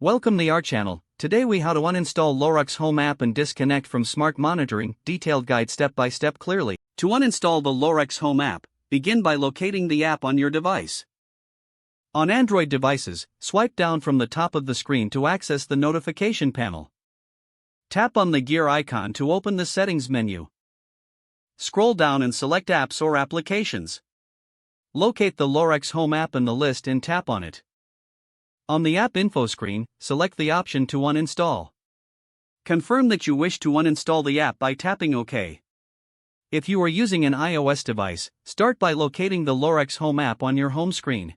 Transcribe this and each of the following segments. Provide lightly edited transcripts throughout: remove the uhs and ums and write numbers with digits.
Welcome to our channel. Today we how to uninstall Lorex Home app and disconnect from smart monitoring. Detailed guide step by step clearly. To uninstall the Lorex Home app, begin by locating the app on your device. On Android devices, swipe down from the top of the screen to access the notification panel. Tap on the gear icon to open the settings menu. Scroll down and select apps or applications. Locate the Lorex Home app in the list and tap on it. On the app info screen, select the option to uninstall. Confirm that you wish to uninstall the app by tapping OK. If you are using an iOS device, start by locating the Lorex Home app on your home screen.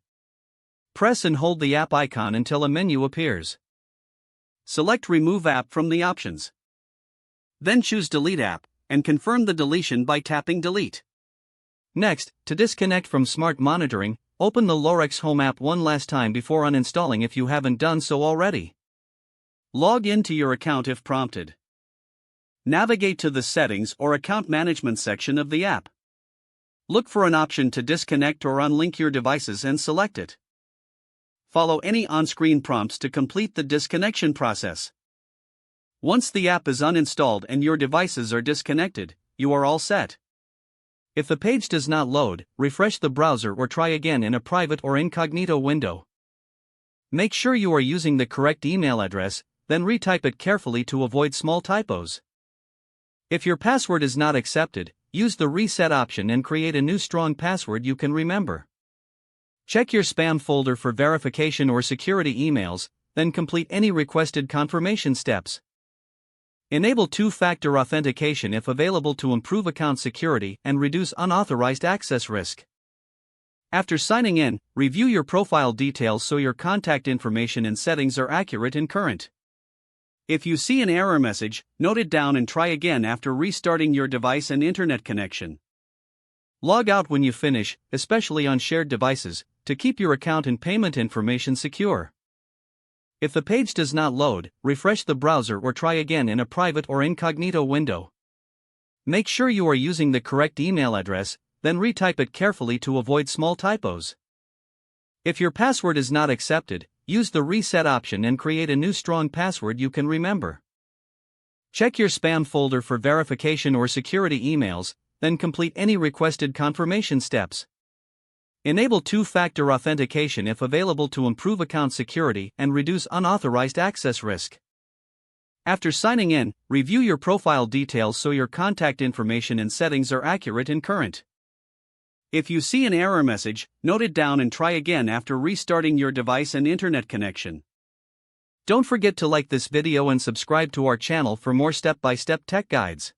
Press and hold the app icon until a menu appears. Select Remove App from the options. Then choose Delete App, and confirm the deletion by tapping Delete. Next, to disconnect from smart monitoring, open the Lorex Home app one last time before uninstalling if you haven't done so already. Log into your account if prompted. Navigate to the Settings or Account Management section of the app. Look for an option to disconnect or unlink your devices and select it. Follow any on-screen prompts to complete the disconnection process. Once the app is uninstalled and your devices are disconnected, you are all set. If the page does not load, refresh the browser or try again in a private or incognito window. Make sure you are using the correct email address, then retype it carefully to avoid small typos. If your password is not accepted, use the reset option and create a new strong password you can remember. Check your spam folder for verification or security emails, then complete any requested confirmation steps. Enable two-factor authentication if available to improve account security and reduce unauthorized access risk. After signing in, review your profile details so your contact information and settings are accurate and current. If you see an error message, note it down and try again after restarting your device and internet connection. Log out when you finish, especially on shared devices, to keep your account and payment information secure. If the page does not load, refresh the browser or try again in a private or incognito window. Make sure you are using the correct email address, then retype it carefully to avoid small typos. If your password is not accepted, use the reset option and create a new strong password you can remember. Check your spam folder for verification or security emails, then complete any requested confirmation steps. Enable two-factor authentication if available to improve account security and reduce unauthorized access risk. After signing in, review your profile details so your contact information and settings are accurate and current. If you see an error message, note it down and try again after restarting your device and internet connection. Don't forget to like this video and subscribe to our channel for more step-by-step tech guides.